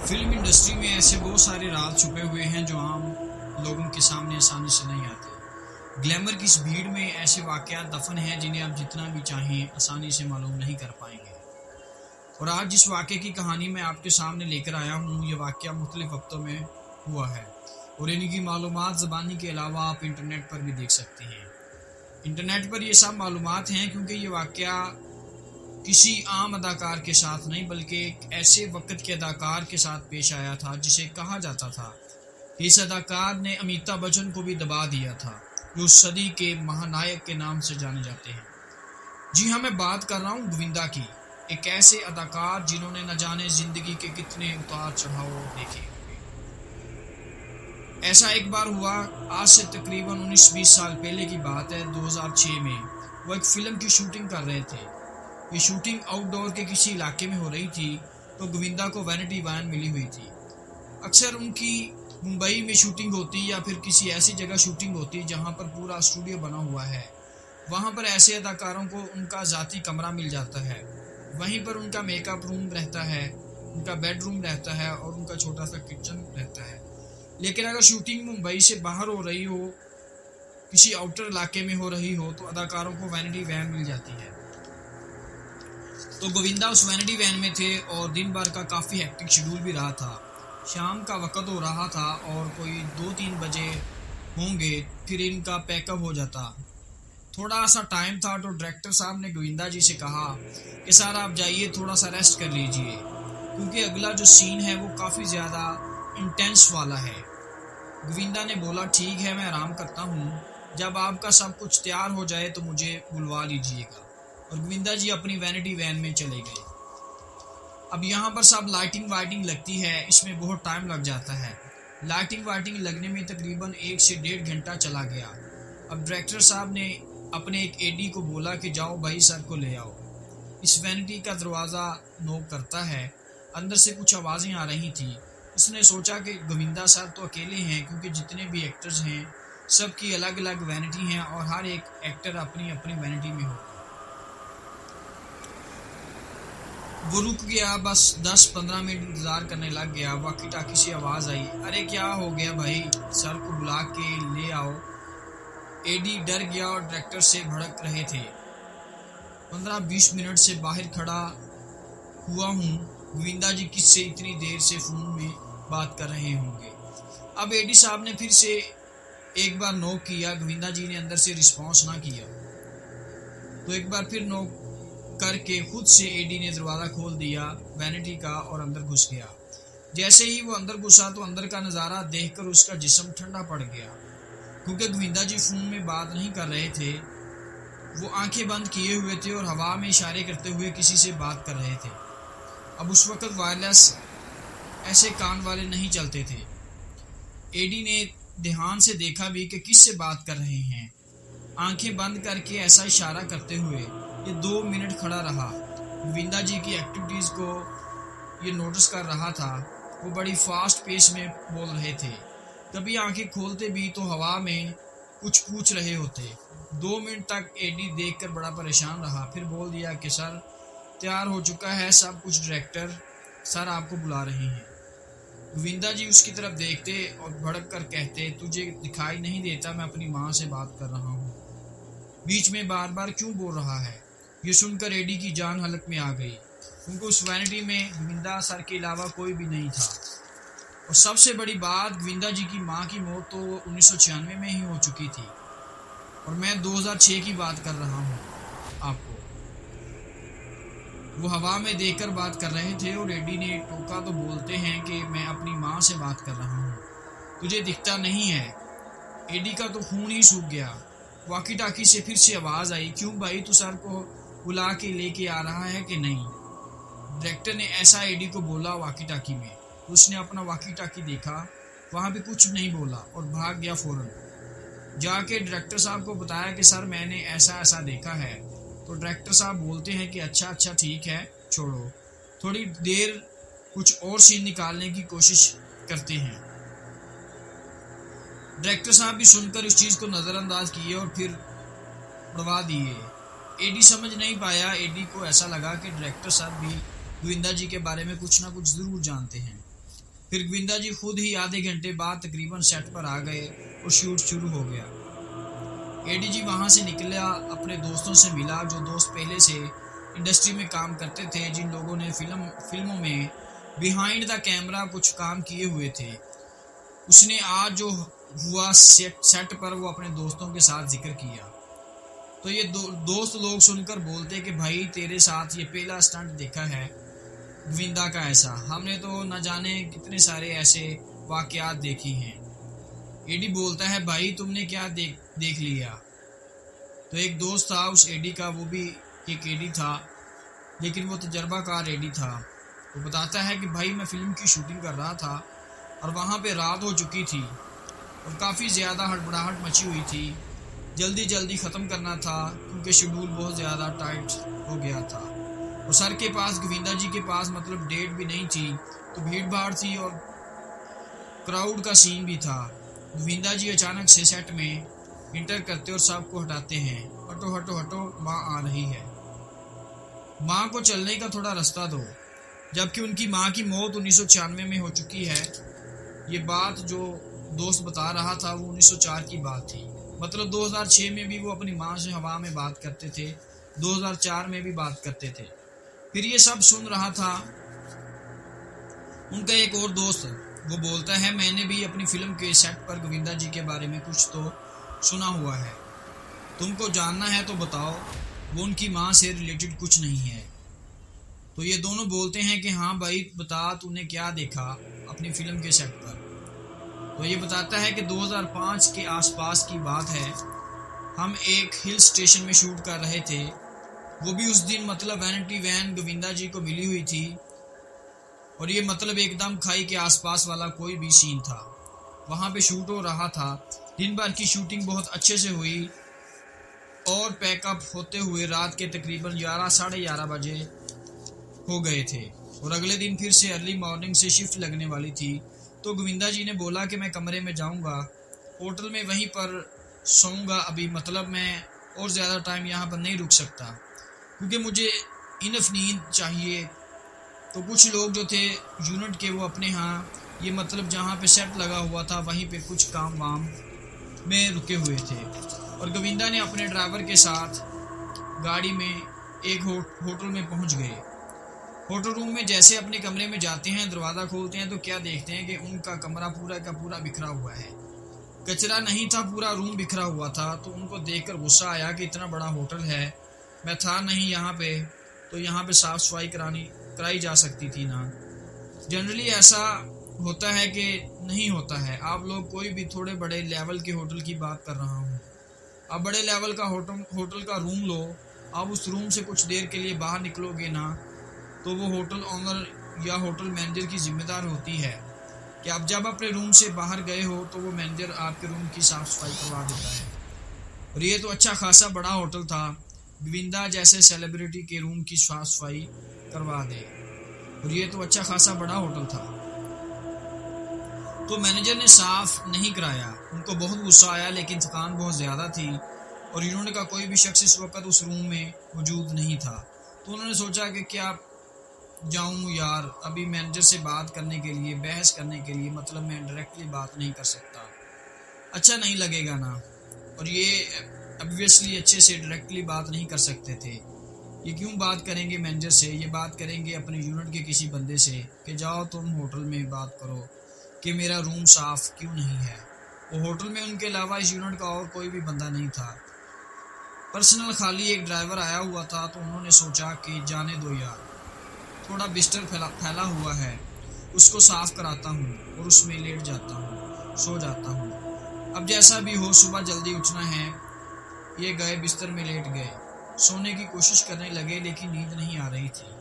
Film industry में ऐसे बहुत सारे राज छुपे हुए हैं जो आम लोगों के सामने आसानी से नहीं आते। ग्लैमर की इस भीड़ में ऐसे वाकयात दफन हैं जिन्हें आप जितना भी चाहें आसानी से मालूम नहीं कर पाएंगे। और आज जिस वाक़े की कहानी मैं आपके सामने लेकर आया हूँ, ये वाक़या मुख्तलिफ वक्तों में हुआ है और इनकी मालूमात ज़बानी के अलावा आप इंटरनेट पर भी देख सकते हैं। इंटरनेट पर ये सब मालूमात हैं क्योंकि ये वाक़या किसी आम अदाकार के साथ नहीं बल्कि एक ऐसे वक्त के अदाकार के साथ पेश आया था जिसे कहा जाता था कि इस अदाकार ने अमिताभ बच्चन को भी दबा दिया था, जो उस सदी के महानायक के नाम से जाने जाते हैं। जी हाँ, मैं बात कर रहा हूँ गोविंदा की, एक ऐसे अदाकार जिन्होंने न जाने जिंदगी के कितने उतार चढ़ाव देखे होंगे। ऐसा एक बार हुआ, आज से तकरीबन 19-20 साल पहले की बात है। 2006 में वो एक फिल्म की शूटिंग कर रहे थे। ये शूटिंग आउटडोर के किसी इलाके में हो रही थी, तो गोविंदा को वैनिटी वैन मिली हुई थी। अक्सर उनकी मुंबई में शूटिंग होती या फिर किसी ऐसी जगह शूटिंग होती जहां पर पूरा स्टूडियो बना हुआ है। वहां पर ऐसे अदाकारों को उनका ज़ाती कमरा मिल जाता है, वहीं पर उनका मेकअप रूम रहता है, उनका बेडरूम रहता है और उनका छोटा सा किचन रहता है। लेकिन अगर शूटिंग मुंबई से बाहर हो रही हो, किसी आउटर इलाके में हो रही हो, तो अदाकारों को वैनिटी वैन मिल जाती है। तो गोविंदा उस वैनिटी वैन में थे और दिन भर का काफ़ी हेक्टिक शेड्यूल भी रहा था। शाम का वक्त हो रहा था और कोई 2-3 बजे होंगे, फिर इनका पैकअप हो जाता। थोड़ा सा टाइम था तो डायरेक्टर साहब ने गोविंदा जी से कहा कि सर आप जाइए, थोड़ा सा रेस्ट कर लीजिए, क्योंकि अगला जो सीन है वो काफ़ी ज़्यादा इंटेंस वाला है। गोविंदा ने बोला ठीक है, मैं आराम करता हूँ, जब आपका सब कुछ तैयार हो जाए तो मुझे बुलवा लीजिएगा। और गोविंदा जी अपनी वैनिटी वैन में चले गए। अब यहाँ पर सब लाइटिंग वाइटिंग लगती है, इसमें बहुत टाइम लग जाता है। लाइटिंग वाइटिंग लगने में तकरीबन 1 से 1.5 घंटा चला गया। अब डायरेक्टर साहब ने अपने एक एडी को बोला कि जाओ भाई सर को ले आओ। इस वैनिटी का दरवाज़ा नॉक करता है, अंदर से कुछ आवाज़ें आ रही थी। उसने सोचा कि गोविंदा सर तो अकेले हैं, क्योंकि जितने भी एक्टर्स हैं सबकी अलग अलग वैनिटी हैं और हर एक एक्टर अपनी अपनी वैनिटी में होगा। वो रुक गया, बस 10-15 मिनट इंतज़ार करने लग गया। वाकी टाकी से आवाज़ आई, अरे क्या हो गया भाई, सर को बुला के ले आओ। एडी डर गया और डायरेक्टर से भड़क रहे थे। 15-20 मिनट से बाहर खड़ा हुआ हूँ, गोविंदा जी किससे इतनी देर से फ़ोन में बात कर रहे होंगे। अब एडी साहब ने फिर से एक बार नॉक किया, गोविंदा जी ने अंदर से रिस्पॉन्स ना किया, तो एक बार फिर नॉक करके खुद से एडी ने दरवाज़ा खोल दिया वैनिटी का और अंदर घुस गया। जैसे ही वो अंदर घुसा तो अंदर का नज़ारा देखकर उसका जिस्म ठंडा पड़ गया, क्योंकि गोविंदा जी फ़ोन में बात नहीं कर रहे थे। वो आंखें बंद किए हुए थे और हवा में इशारे करते हुए किसी से बात कर रहे थे। अब उस वक़्त वायरलेस ऐसे कान वाले नहीं चलते थे। एडी ने ध्यान से देखा भी कि किससे बात कर रहे हैं। आंखें बंद करके ऐसा इशारा करते हुए ये 2 मिनट खड़ा रहा। गोविंदा जी की एक्टिविटीज़ को ये नोटिस कर रहा था। वो बड़ी फास्ट पेस में बोल रहे थे, कभी आंखें खोलते भी तो हवा में कुछ पूछ रहे होते। 2 मिनट तक एडी देखकर बड़ा परेशान रहा, फिर बोल दिया कि सर तैयार हो चुका है सब कुछ, डायरेक्टर सर आपको बुला रहे हैं। गोविंदा जी उसकी तरफ देखते और भड़क कर कहते, तुझे दिखाई नहीं देता मैं अपनी माँ से बात कर रहा हूँ, बीच में बार बार क्यों बोल रहा है। ये सुनकर एडी की जान हलक में आ गई, क्योंकि उस वैनिटी में गोविंदा सर के अलावा कोई भी नहीं था। और सबसे बड़ी बात, गोविंदा जी की माँ की मौत तो 1996 में ही हो चुकी थी और मैं 2006 की बात कर रहा हूँ आपको। वो हवा में देखकर बात कर रहे थे और एडी ने टोका तो बोलते हैं कि मैं अपनी माँ से बात कर रहा हूँ, तुझे दिखता नहीं है। एडी का तो खून ही सूख गया। वाकी टाकी से फिर से आवाज़ आई, क्यों भाई तू सर को बुला के लेके आ रहा है कि नहीं। डायरेक्टर ने ऐसा एडी को बोला वाकी टाकी में। उसने अपना वाकी टाकी देखा, वहाँ भी कुछ नहीं बोला और भाग गया फ़ौरन। जाके डायरेक्टर साहब को बताया कि सर मैंने ऐसा ऐसा देखा है। तो डायरेक्टर साहब बोलते हैं कि अच्छा अच्छा ठीक है, छोड़ो। थोड़ी देर कुछ और सीन निकालने की कोशिश करते हैं। डायरेक्टर साहब भी सुनकर इस चीज़ को नज़रअंदाज किए और फिर उड़वा दिए। एडी समझ नहीं पाया। एडी को ऐसा लगा कि डायरेक्टर साहब भी गोविंदा जी के बारे में कुछ ना कुछ ज़रूर जानते हैं। फिर गोविंदा जी खुद ही आधे घंटे बाद तकरीबन सेट पर आ गए और शूट शुरू हो गया। एडीजी वहां से निकला, अपने दोस्तों से मिला जो दोस्त पहले से इंडस्ट्री में काम करते थे, जिन लोगों ने फिल्मों में बिहाइंड द कैमरा कुछ काम किए हुए थे। उसने आज जो हुआ सेट पर वो अपने दोस्तों के साथ जिक्र किया। तो ये दोस्त लोग सुनकर बोलते कि भाई तेरे साथ ये पहला स्टंट देखा है गोविंदा का ऐसा, हमने तो न जाने कितने सारे ऐसे वाकयात देखी हैं। एडी बोलता है भाई तुमने क्या देख लिया। तो एक दोस्त था उस एडी का, वो भी एक एडी था लेकिन वो तजर्बाकार एडी था। वो बताता है कि भाई मैं फिल्म की शूटिंग कर रहा था और वहाँ पे रात हो चुकी थी और काफ़ी ज़्यादा हड़बड़ाहट मची हुई थी, जल्दी जल्दी ख़त्म करना था क्योंकि शेड्यूल बहुत ज़्यादा टाइट हो गया था। और सर के पास गोविंदा जी के पास मतलब डेट भी नहीं थी, तो भीड़ भाड़ थी और क्राउड का सीन भी था। गोविंदा जी अचानक से सेट में इंटर करते और सबको हटाते हैं, हटो हटो हटो माँ आ रही है, माँ को चलने का थोड़ा रास्ता दो। जबकि उनकी माँ की मौत 1996 में हो चुकी है। ये बात जो दोस्त बता रहा था वो 1904 की बात थी, मतलब 2006 में भी वो अपनी माँ से हवा में बात करते थे, 2004 में भी बात करते थे। फिर ये सब सुन रहा था उनका एक और दोस्त, वो बोलता है मैंने भी अपनी फिल्म के सेट पर गोविंदा जी के बारे में कुछ तो सुना हुआ है, तुमको जानना है तो बताओ। वो उनकी माँ से रिलेटेड कुछ नहीं है। तो ये दोनों बोलते हैं कि हाँ भाई बता तूने क्या देखा अपनी फिल्म के सेट पर। तो ये बताता है कि 2005 के आसपास की बात है, हम एक हिल स्टेशन में शूट कर रहे थे। वो भी उस दिन मतलब वैनिटी वैन गोविंदा जी को मिली हुई थी और ये मतलब एकदम खाई के आसपास वाला कोई भी सीन था। वहाँ पे शूट हो रहा था। दिन भर की शूटिंग बहुत अच्छे से हुई और पैकअप होते हुए रात के तकरीबन 11 साढ़े 11 बजे हो गए थे और अगले दिन फिर से अर्ली मॉर्निंग से शिफ्ट लगने वाली थी। तो गोविंदा जी ने बोला कि मैं कमरे में जाऊंगा, होटल में वहीं पर सोऊंगा अभी, मतलब मैं और ज़्यादा टाइम यहाँ पर नहीं रुक सकता क्योंकि मुझे इनफ नींद चाहिए। तो कुछ लोग जो थे यूनिट के वो अपने यहाँ ये मतलब जहाँ पे सेट लगा हुआ था वहीं पे कुछ काम वाम में रुके हुए थे और गोविंदा ने अपने ड्राइवर के साथ गाड़ी में एक होटल में पहुँच गए। होटल रूम में जैसे अपने कमरे में जाते हैं, दरवाज़ा खोलते हैं तो क्या देखते हैं कि उनका कमरा पूरा का पूरा बिखरा हुआ है। कचरा नहीं था, पूरा रूम बिखरा हुआ था। तो उनको देखकर गुस्सा आया कि इतना बड़ा होटल है, मैं था नहीं यहाँ पे, तो यहाँ पे साफ़ सफाई कराई जा सकती थी ना। जनरली ऐसा होता है कि नहीं होता है। आप लोग कोई भी थोड़े बड़े लेवल के होटल की बात कर रहा हूँ, आप बड़े लेवल का होटल का रूम लो, आप उस रूम से कुछ देर के लिए बाहर निकलोगे ना तो वो होटल ओनर या होटल मैनेजर की जिम्मेदार होती है कि आप जब अपने रूम से बाहर गए हो तो वो मैनेजर आपके रूम की साफ़ सफाई करवा देता है। और ये तो अच्छा खासा बड़ा होटल था, गोविंदा जैसे सेलिब्रिटी के रूम की साफ सफाई करवा दे, और ये तो अच्छा खासा बड़ा होटल था। तो मैनेजर ने साफ नहीं कराया। उनको बहुत गुस्सा आया, लेकिन थकान बहुत ज़्यादा थी और यूनिट का कोई भी शख्स इस वक्त उस रूम में मौजूद नहीं था। तो उन्होंने सोचा कि क्या जाऊं यार, अभी मैनेजर से बात करने के लिए, बहस करने के लिए, मतलब मैं डायरेक्टली बात नहीं कर सकता, अच्छा नहीं लगेगा ना। और ये ऑब्वियसली अच्छे से डायरेक्टली बात नहीं कर सकते थे। ये क्यों बात करेंगे मैनेजर से, ये बात करेंगे अपने यूनिट के किसी बंदे से कि जाओ तुम होटल में बात करो कि मेरा रूम साफ क्यों नहीं है। वो होटल में उनके अलावा इस यूनिट का और कोई भी बंदा नहीं था, पर्सनल खाली एक ड्राइवर आया हुआ था। तो उन्होंने सोचा कि जाने दो यार, थोड़ा बिस्तर फैला हुआ है, उसको साफ कराता हूँ और उसमें लेट जाता हूँ, सो जाता हूँ। अब जैसा भी हो सुबह जल्दी उठना है। ये गए बिस्तर में लेट गए, सोने की कोशिश करने लगे लेकिन नींद नहीं आ रही थी।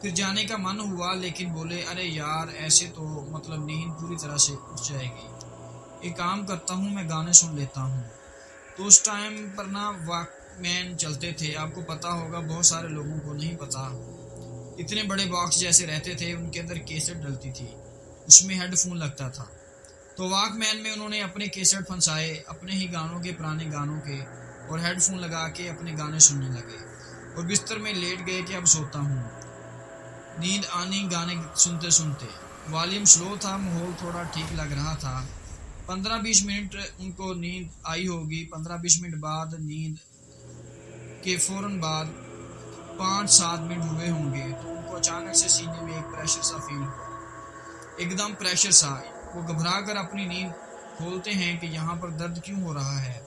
फिर जाने का मन हुआ लेकिन बोले अरे यार ऐसे तो मतलब नींद पूरी तरह से उठ जाएगी, एक काम करता हूँ मैं गाने सुन लेता हूँ। तो उस टाइम पर ना वॉकमैन चलते थे, आपको पता होगा, बहुत सारे लोगों को नहीं पता। इतने बड़े बॉक्स जैसे रहते थे, उनके अंदर कैसेट डलती थी, उसमें हेडफोन लगता था। तो वॉकमैन में उन्होंने अपने कैसेट फंसाए, अपने ही गानों के, पुराने गानों के, और हेडफोन लगा के अपने गाने सुनने लगे और बिस्तर में लेट गए कि अब सोता हूँ। नींद आनी गाने सुनते सुनते, वॉल्यूम स्लो था, माहौल थोड़ा ठीक लग रहा था। 15-20 मिनट उनको नींद आई होगी। 15-20 मिनट बाद नींद के फ़ौरन बाद 5-7 मिनट हुए होंगे तो उनको अचानक से सीने में एक प्रेशर सा फील हुआ, एकदम प्रेशर सा। वो घबरा कर अपनी नींद खोलते हैं कि यहाँ पर दर्द क्यों हो रहा है।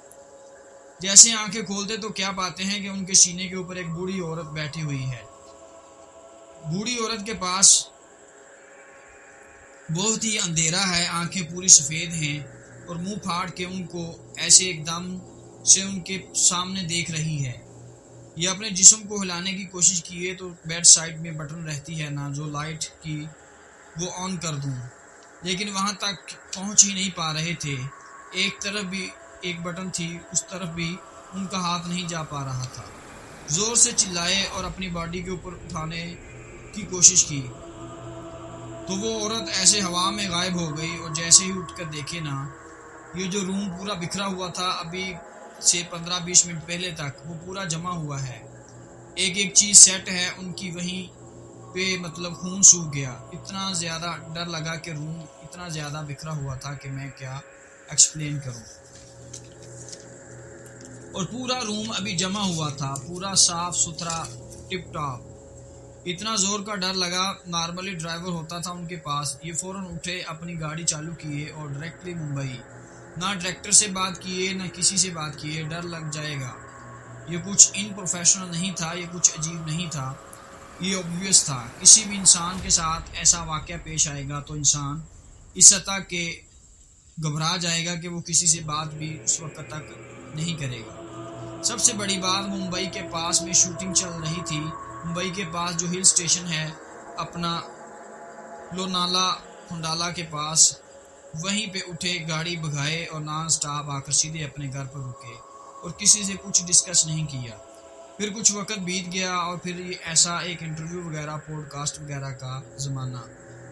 जैसे आंखें खोलते तो क्या पाते हैं कि उनके सीने के ऊपर एक बूढ़ी औरत बैठी हुई है। बूढ़ी औरत के पास बहुत ही अंधेरा है, आंखें पूरी सफ़ेद हैं और मुंह फाड़ के उनको ऐसे एकदम से उनके सामने देख रही है। ये अपने जिस्म को हिलाने की कोशिश किए तो बेड साइड में बटन रहती है ना, जो लाइट की वो ऑन कर दूं, लेकिन वहां तक पहुंच ही नहीं पा रहे थे। एक तरफ भी एक बटन थी, उस तरफ भी उनका हाथ नहीं जा पा रहा था। जोर से चिल्लाए और अपनी बॉडी के ऊपर उठाने की कोशिश की तो वो औरत ऐसे हवा में गायब हो गई। और जैसे ही उठकर देखे ना, ये जो रूम पूरा बिखरा हुआ था अभी से 15-20 मिनट पहले तक, वो पूरा जमा हुआ है। एक एक चीज़ सेट है उनकी वहीं पे, मतलब खून सूख गया। इतना ज़्यादा डर लगा कि रूम इतना ज़्यादा बिखरा हुआ था कि मैं क्या एक्सप्लेन करूं। और पूरा रूम अभी जमा हुआ था, पूरा साफ सुथरा टिप टॉप। इतना जोर का डर लगा, नॉर्मली ड्राइवर होता था उनके पास, ये फ़ौरन उठे, अपनी गाड़ी चालू किए और डायरेक्टली मुंबई। ना डायरेक्टर से बात किए ना किसी से बात किए, डर लग जाएगा। ये कुछ इनप्रोफेशनल नहीं था, ये कुछ अजीब नहीं था, ये ऑब्वियस था। किसी भी इंसान के साथ ऐसा वाक़या पेश आएगा तो इंसान इस सतह के घबरा जाएगा कि वो किसी से बात भी उस वक्त तक नहीं करेगा। सबसे बड़ी बात, मुंबई के पास में शूटिंग चल रही थी। मुंबई के पास जो हिल स्टेशन है अपना लोनाला खुंडाला के पास, वहीं पे उठे, गाड़ी भगाए और नॉन स्टॉप आकर सीधे अपने घर पर रुके और किसी से कुछ डिस्कस नहीं किया। फिर कुछ वक्त बीत गया और फिर ये ऐसा एक इंटरव्यू वगैरह, पॉडकास्ट वगैरह का ज़माना।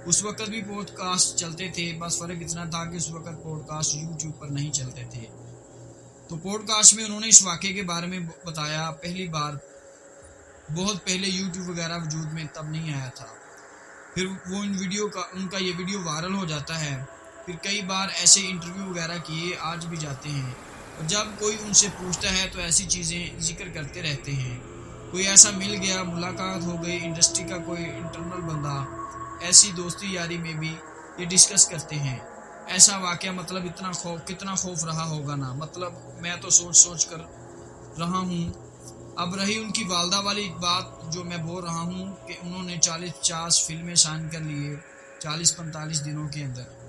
उस वक्त भी पॉडकास्ट चलते थे, बस फ़र्क इतना था कि उस वक्त पॉडकास्ट यूट्यूब पर नहीं चलते थे। तो पॉडकास्ट में उन्होंने इस वाक़े के बारे में बताया। पहली बार, बहुत पहले यूट्यूब वगैरह वजूद में तब नहीं आया था। फिर वो उनका ये वीडियो वायरल हो जाता है। फिर कई बार ऐसे इंटरव्यू वगैरह किए, आज भी जाते हैं। और जब कोई उनसे पूछता है तो ऐसी चीज़ें जिक्र करते रहते हैं। कोई ऐसा मिल गया, मुलाकात हो गई, इंडस्ट्री का कोई इंटरनल बंदा, ऐसी दोस्ती यारी में भी ये डिस्कस करते हैं। ऐसा वाक़या, मतलब कितना खौफ रहा होगा ना, मतलब मैं तो सोच कर रहा हूँ। अब रही उनकी वालदा वाली बात, जो मैं बोल रहा हूँ कि उन्होंने 40-50 फिल्में साइन कर लिए 40-45 दिनों के अंदर।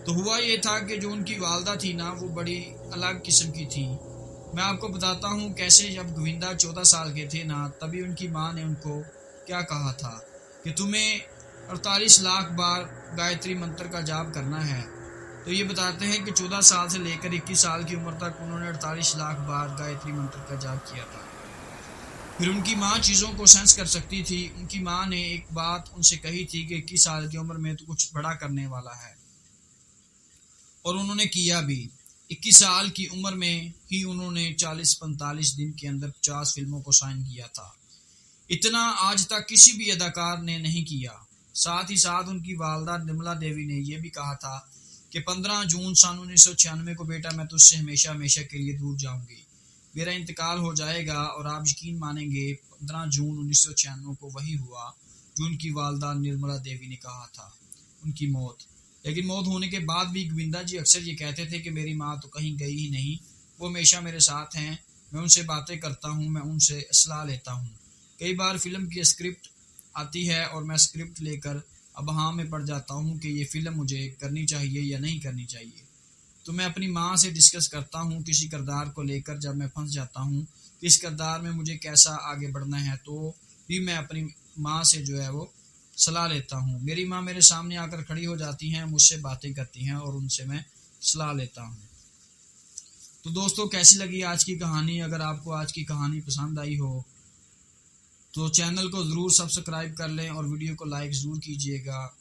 तो हुआ ये था कि जो उनकी वालदा थी ना, वो बड़ी अलग किस्म की थी। मैं आपको बताता हूँ कैसे। जब गोविंदा 14 साल के थे ना, तभी उनकी माँ ने उनको क्या कहा था कि तुम्हें 48 लाख बार गायत्री मंत्र का जाप करना है। तो ये बताते हैं कि 14 साल से लेकर 21 साल की उम्र तक उन्होंने 48 लाख बार गायत्री मंत्र का जाप किया था। फिर उनकी माँ चीज़ों को सेंस कर सकती थी। उनकी माँ ने एक बात उनसे कही थी कि 21 साल की उम्र में तो कुछ बड़ा करने वाला है, और उन्होंने किया भी। 21 साल की उम्र में ही उन्होंने 40-45 दिन के अंदर 50 फिल्मों को साइन किया था। इतना आज तक किसी भी अदाकार ने नहीं किया। साथ ही साथ उनकी वालदा निर्मला देवी ने यह भी कहा था कि 15 जून सन 1996 को, बेटा मैं तुझसे हमेशा हमेशा के लिए दूर जाऊंगी, मेरा इंतकाल हो जाएगा। और आप यकीन मानेंगे, 15 जून 1996 को वही हुआ जो उनकी वालदा निर्मला देवी ने कहा था, उनकी मौत। लेकिन मौत होने के बाद भी गोविंदा जी अक्सर ये कहते थे कि मेरी माँ तो कहीं गई ही नहीं, वो हमेशा मेरे साथ हैं, मैं उनसे बातें करता हूँ, मैं उनसे सलाह लेता हूँ। कई बार फिल्म की स्क्रिप्ट आती है और मैं स्क्रिप्ट लेकर अब हाँ में पड़ जाता हूँ कि ये फ़िल्म मुझे करनी चाहिए या नहीं करनी चाहिए। तो मैं अपनी माँ से डिस्कस करता हूँ किसी किरदार को लेकर। जब मैं फंस जाता हूँ किस किरदार में मुझे कैसा आगे बढ़ना है, तो भी मैं अपनी माँ से जो है वो सलाह लेता हूँ। मेरी माँ मेरे सामने आकर खड़ी हो जाती हैं, मुझसे बातें करती हैं और उनसे मैं सलाह लेता हूँ। तो दोस्तों, कैसी लगी आज की कहानी? अगर आपको आज की कहानी पसंद आई हो तो चैनल को ज़रूर सब्सक्राइब कर लें और वीडियो को लाइक ज़रूर कीजिएगा।